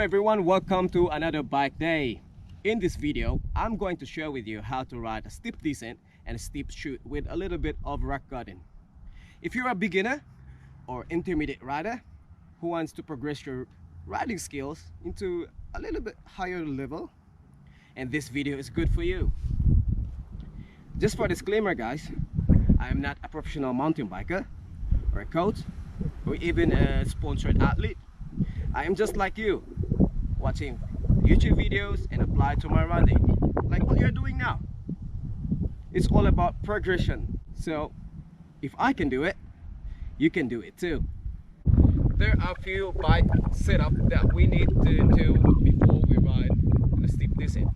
everyone, welcome to another bike day. In this video, I'm going to share with you how to ride a steep descent and a steep chute with a little bit of rock garden. If you're a beginner or intermediate rider who wants to progress your riding skills into a little bit higher level, and this video is good for you. Just for disclaimer guys, I am not a professional mountain biker or a coach or even a sponsored athlete. I am just like you, watching YouTube videos and apply to my riding, like what you're doing now. It's all about progression. So if I can do it, you can do it too. There are a few bike setups that we need to do before we ride in a steep descent.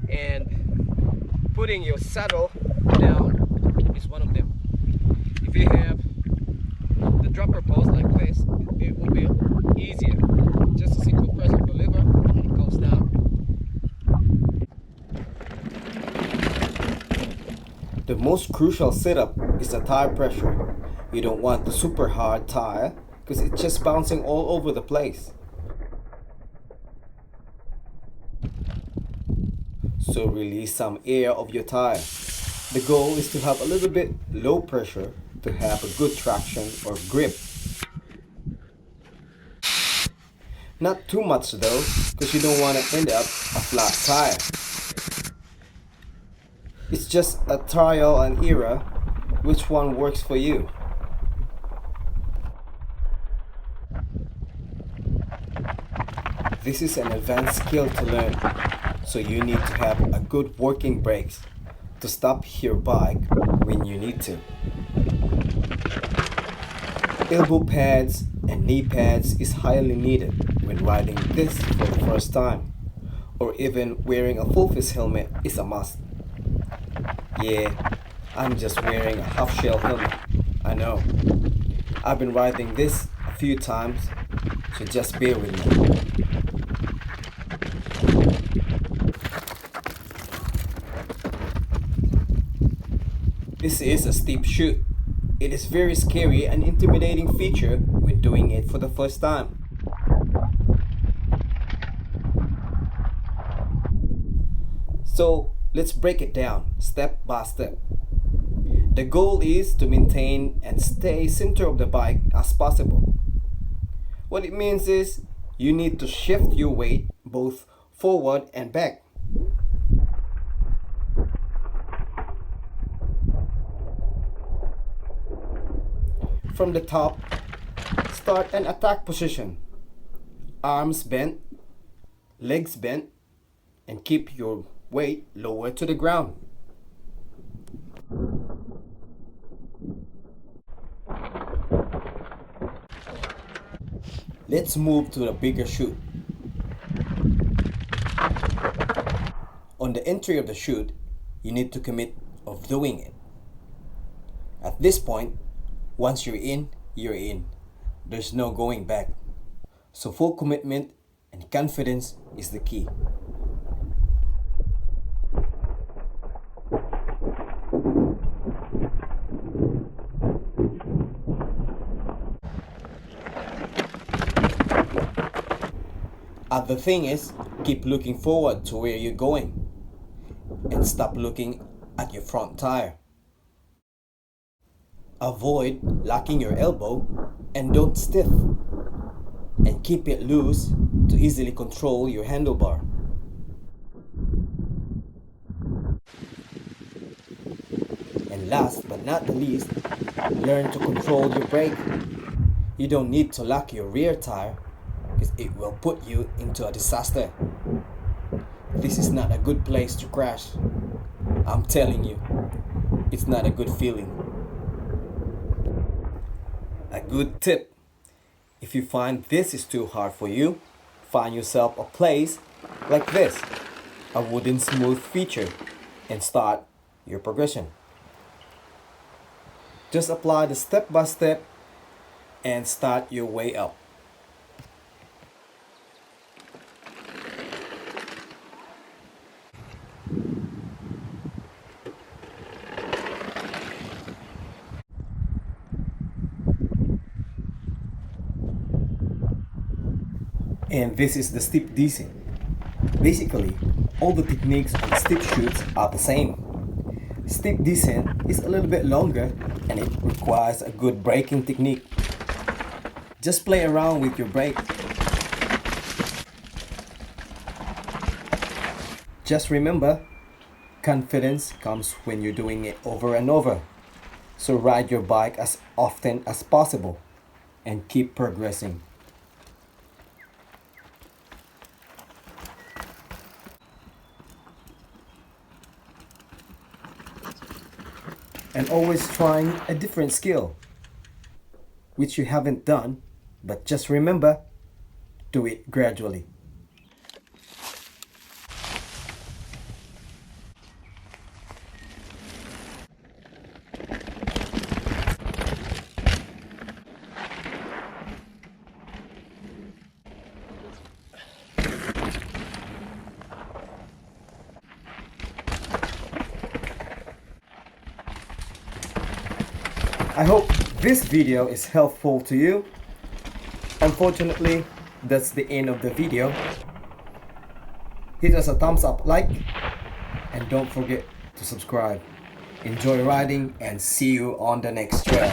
And putting your saddle down is one of them. If you have the dropper post like this, it will be easier. Just a single press of the lever and it goes down. The most crucial setup is the tire pressure. You don't want the super hard tire because it's just bouncing all over the place. So release some air of your tire. The goal is to have a little bit low pressure to have a good traction or grip. Not too much though, because you don't want to end up a flat tire. It's just a trial and error, which one works for you. This is an advanced skill to learn, so you need to have a good working brakes to stop your bike when you need to. Elbow pads and knee pads is highly needed when riding this for the first time, or even wearing a full face helmet is a must. Yeah, I'm just wearing a half shell helmet, I know. I've been riding this a few times, so just bear with me. This is a steep chute. It is very scary and intimidating feature when doing it for the first time. So let's break it down step by step. The goal is to maintain and stay center of the bike as possible. What it means is you need to shift your weight both forward and back. From the top, start an attack position. Arms bent, legs bent, and keep your weight lower to the ground. Let's move to the bigger chute. On the entry of the chute, you need to commit of doing it. At this point, once you're in, you're in. There's no going back. So full commitment and confidence is the key. The thing is, keep looking forward to where you're going and stop looking at your front tire. Avoid locking your elbow and don't stiff, and keep it loose to easily control your handlebar. And last but not the least, learn to control your brake. You don't need to lock your rear tire because it will put you into a disaster. This is not a good place to crash. I'm telling you, it's not a good feeling. A good tip: if you find this is too hard for you, find yourself a place like this, a wooden smooth feature, and start your progression. Just apply the step by step and start your way up. And this is the steep descent. Basically, all the techniques on steep chutes are the same. Steep descent is a little bit longer and it requires a good braking technique. Just play around with your brake. Just remember, confidence comes when you're doing it over and over. So ride your bike as often as possible and keep progressing. And always trying a different skill, which you haven't done, but just remember, do it gradually. I hope this video is helpful to you. Unfortunately, that's the end of the video. Hit us a thumbs up, like, and don't forget to subscribe. Enjoy riding and see you on the next trail.